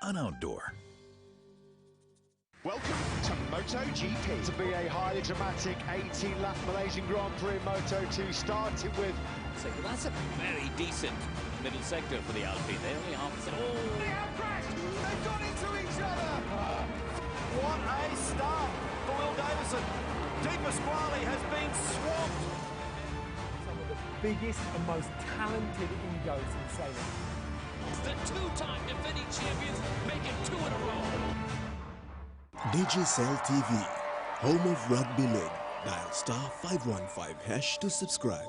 and outdoor. Welcome to MotoGP. To be a highly dramatic 18-lap Malaysian Grand Prix Moto2 started with... So that's a very decent middle sector for the Alpine. They only half a second. Oh! They have crashed! They've gone into each other! What a start for Will Davison. Di Pasquale has been swamped. Some of the biggest and most talented egos in sailing. The two-time defending champions make it 2 in a row. Digicel TV, home of Rugby League. Dial *515# to subscribe.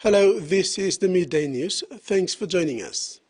Hello, this is the Midday News. Thanks for joining us.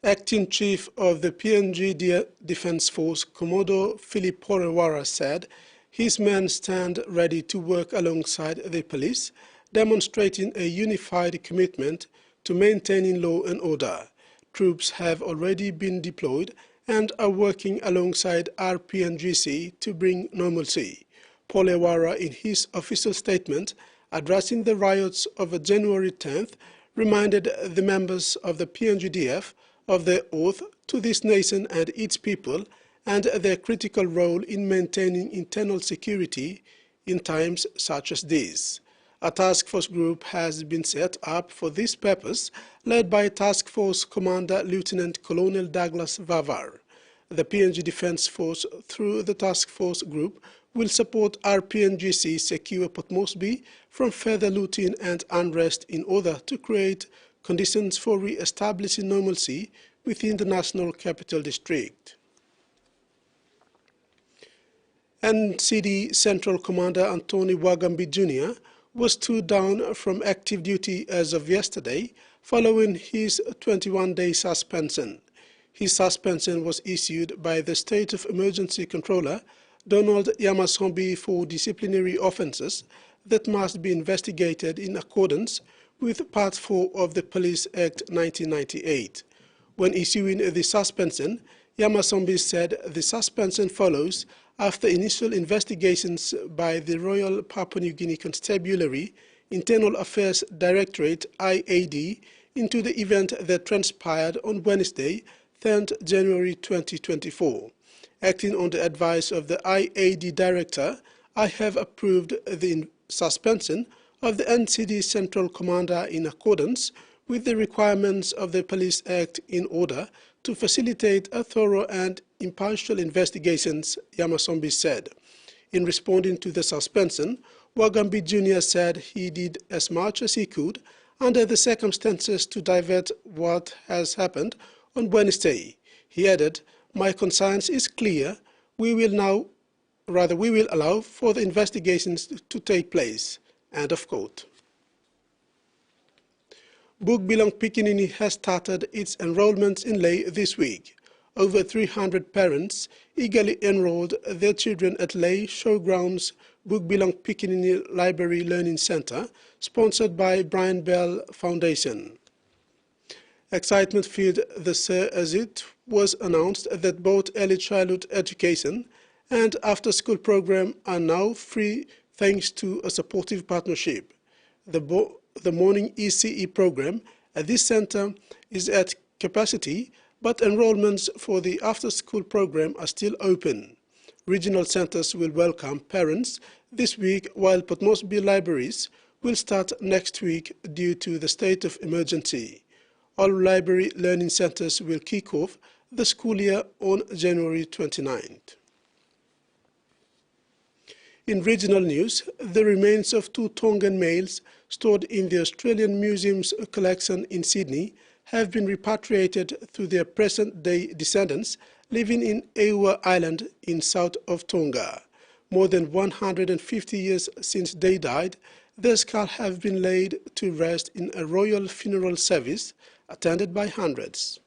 Acting Chief of the PNG Defence Force, Commodore Philip Porewara, said his men stand ready to work alongside the police, demonstrating a unified commitment to maintaining law and order. Troops have already been deployed and are working alongside RPNGC to bring normalcy. Porewara, in his official statement, addressing the riots of January 10th, reminded the members of the PNGDF of their oath to this nation and its people and their critical role in maintaining internal security in times such as these. A task force group has been set up for this purpose, led by Task Force Commander Lieutenant Colonel Douglas Vavar. The PNG Defence Force, through the task force group, will support RPNGC secure Port Moresby from further looting and unrest in order to create conditions for re-establishing normalcy within the National Capital District. NCD Central Commander Anthony Wagambi Jr. was stood down from active duty as of yesterday following his 21-day suspension. His suspension was issued by the State of Emergency Controller Donald Yamasombi for disciplinary offences that must be investigated in accordance with Part 4 of the Police Act 1998. When issuing the suspension, Yamasombi said the suspension follows after initial investigations by the Royal Papua New Guinea Constabulary Internal Affairs Directorate IAD into the event that transpired on Wednesday, 10th January 2024. Acting on the advice of the IAD Director, I have approved the suspension of the NCD Central Commander in accordance with the requirements of the Police Act in order to facilitate a thorough and impartial investigations, Yamasombi said. In responding to the suspension, Wagambi Jr. said he did as much as he could under the circumstances to divert what has happened on Wednesday. He added, "My conscience is clear. We will allow for the investigations to take place." End of quote. Book Bilang Pikinini has started its enrollments in Ley this week. Over 300 parents eagerly enrolled their children at Ley Showgrounds Book Bilang Pikinini Library Learning Center, sponsored by Brian Bell Foundation. Excitement-filled as it was announced that both early childhood education and after-school program are now free thanks to a supportive partnership. The the morning ECE program at this centre is at capacity, but enrolments for the after-school program are still open. Regional centres will welcome parents this week, while Port Moresby libraries will start next week due to the state of emergency. All library learning centres will kick off the school year on January 29th. In regional news, the remains of 2 Tongan males stored in the Australian Museum's collection in Sydney have been repatriated to their present-day descendants living in Eua Island in south of Tonga. More than 150 years since they died, their skulls have been laid to rest in a royal funeral service attended by hundreds.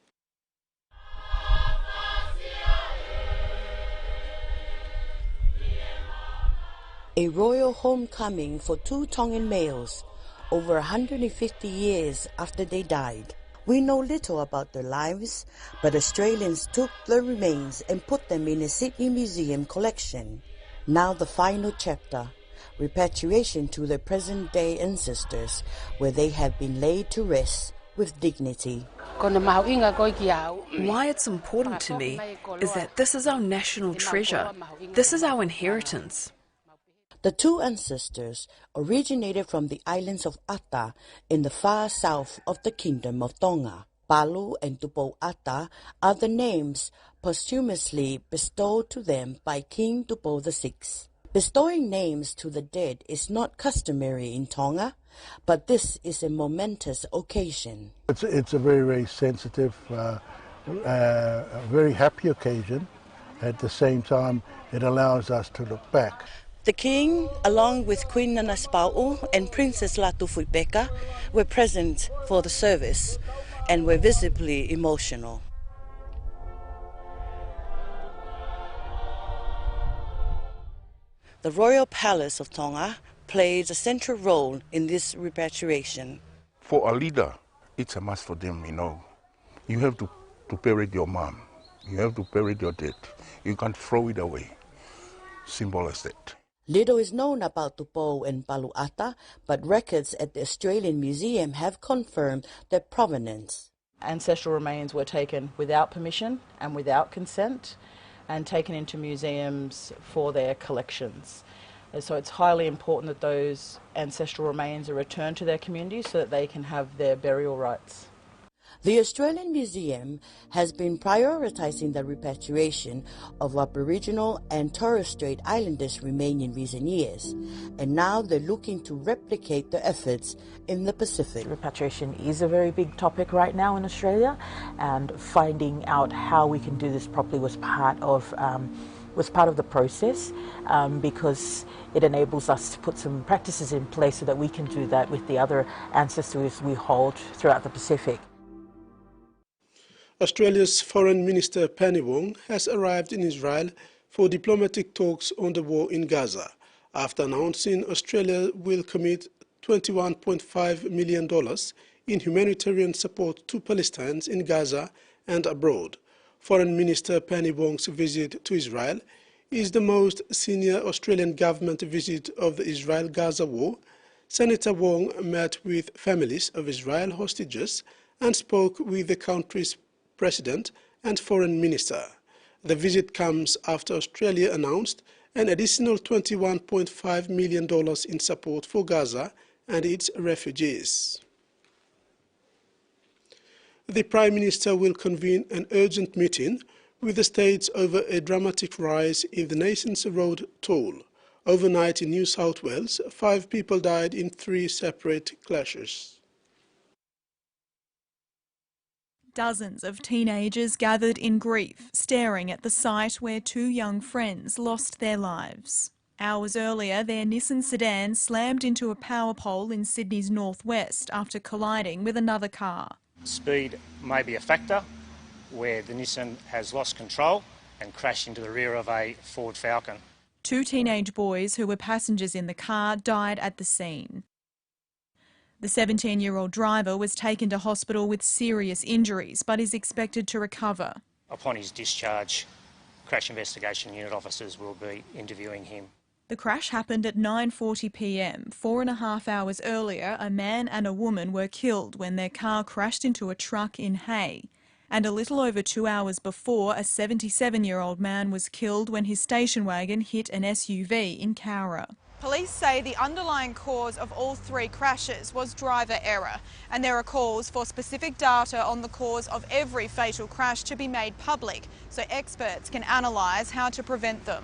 A royal homecoming for 2 Tongan males over 150 years after they died. We know little about their lives, but Australians took their remains and put them in a Sydney Museum collection. Now the final chapter, repatriation to their present-day ancestors, where they have been laid to rest with dignity. Why it's important to me is that this is our national treasure. This is our inheritance. The 2 ancestors originated from the islands of Ata in the far south of the Kingdom of Tonga. Palu and Tupou Ata are the names posthumously bestowed to them by King Tupou VI. Bestowing names to the dead is not customary in Tonga, but this is a momentous occasion. It's a very, very sensitive, very happy occasion. At the same time, it allows us to look back. The King, along with Queen Nanaspa'u and Princess Latufuipeka, were present for the service and were visibly emotional. The Royal Palace of Tonga plays a central role in this repatriation. For a leader, it's a must for them, you know. You have to bury your mom. You have to bury your dead. You can't throw it away. Simple as that. Little is known about Tupou and Palu'ata, but records at the Australian Museum have confirmed their provenance. Ancestral remains were taken without permission and without consent and taken into museums for their collections. And so it's highly important that those ancestral remains are returned to their communities so that they can have their burial rights. The Australian Museum has been prioritising the repatriation of Aboriginal and Torres Strait Islanders remains in recent years, and now they're looking to replicate the efforts in the Pacific. Repatriation is a very big topic right now in Australia, and finding out how we can do this properly was part of the process, because it enables us to put some practices in place so that we can do that with the other ancestors we hold throughout the Pacific. Australia's Foreign Minister Penny Wong has arrived in Israel for diplomatic talks on the war in Gaza, after announcing Australia will commit $21.5 million in humanitarian support to Palestinians in Gaza and abroad. Foreign Minister Penny Wong's visit to Israel is the most senior Australian government visit of the Israel-Gaza war. Senator Wong met with families of Israel hostages and spoke with the country's President and Foreign Minister. The visit comes after Australia announced an additional $21.5 million in support for Gaza and its refugees. The Prime Minister will convene an urgent meeting with the states over a dramatic rise in the nation's road toll. Overnight in New South Wales, 5 people died in 3 separate clashes. Dozens of teenagers gathered in grief, staring at the site where 2 young friends lost their lives. Hours earlier, their Nissan sedan slammed into a power pole in Sydney's northwest after colliding with another car. Speed may be a factor, where the Nissan has lost control and crashed into the rear of a Ford Falcon. 2 teenage boys who were passengers in the car died at the scene. The 17-year-old driver was taken to hospital with serious injuries but is expected to recover. Upon his discharge, Crash Investigation Unit officers will be interviewing him. The crash happened at 9:40 p.m. 4.5 hours earlier, a man and a woman were killed when their car crashed into a truck in Hay. And a little over 2 hours before, a 77-year-old man was killed when his station wagon hit an SUV in Cowra. Police say the underlying cause of all three crashes was driver error, and there are calls for specific data on the cause of every fatal crash to be made public so experts can analyse how to prevent them.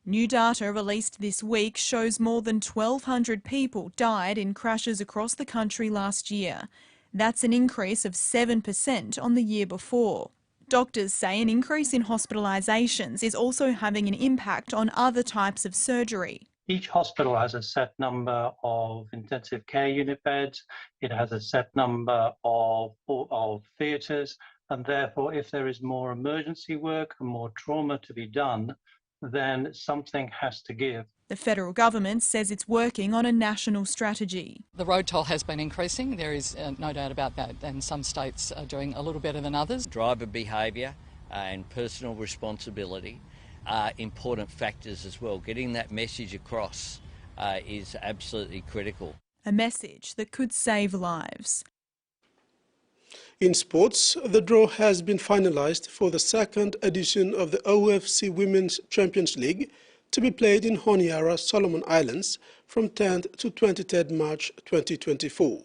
New data released this week shows more than 1,200 people died in crashes across the country last year. That's an increase of 7% on the year before. Doctors say an increase in hospitalisations is also having an impact on other types of surgery. Each hospital has a set number of intensive care unit beds, it has a set number of theatres, and therefore if there is more emergency work and more trauma to be done, then something has to give. The federal government says it's working on a national strategy. The road toll has been increasing, there is no doubt about that, and some states are doing a little better than others. Driver behaviour and personal responsibility are important factors as well. Getting that message across is absolutely critical. A message that could save lives. In sports, the draw has been finalised for the second edition of the OFC Women's Champions League to be played in Honiara, Solomon Islands from 10th to 23rd March 2024.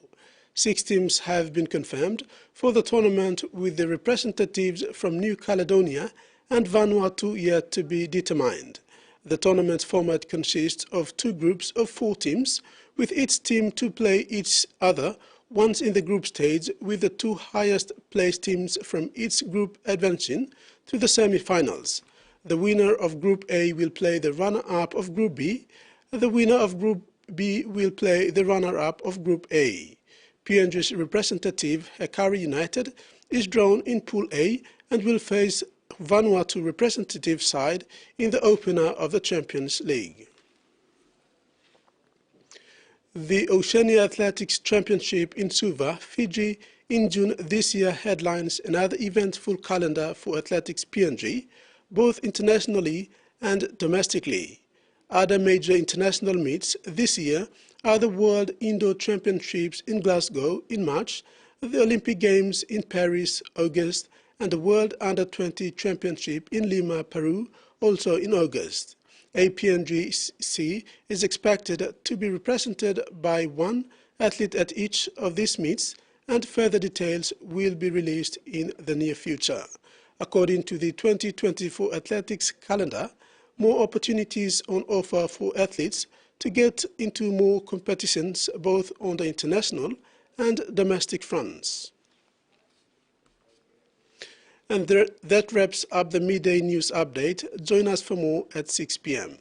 6 teams have been confirmed for the tournament, with the representatives from New Caledonia and Vanuatu yet to be determined. The tournament format consists of 2 groups of 4 teams, with each team to play each other once in the group stage, with the 2 highest placed teams from each group advancing to the semi-finals. The winner of Group A will play the runner-up of Group B. The winner of Group B will play the runner-up of Group A. PNG's representative, Hekari United, is drawn in Pool A and will face Vanuatu representative side in the opener of the Champions League. The Oceania Athletics Championship in Suva, Fiji, in June this year headlines another eventful calendar for athletics PNG, both internationally and domestically. Other major international meets this year are the World Indoor Championships in Glasgow in March, the Olympic Games in Paris, August, and the World Under-20 Championship in Lima, Peru, also in August. APNGC is expected to be represented by 1 athlete at each of these meets, and further details will be released in the near future. According to the 2024 athletics calendar, more opportunities on offer for athletes to get into more competitions both on the international and domestic fronts. And that wraps up the Midday News Update. Join us for more at 6 p.m.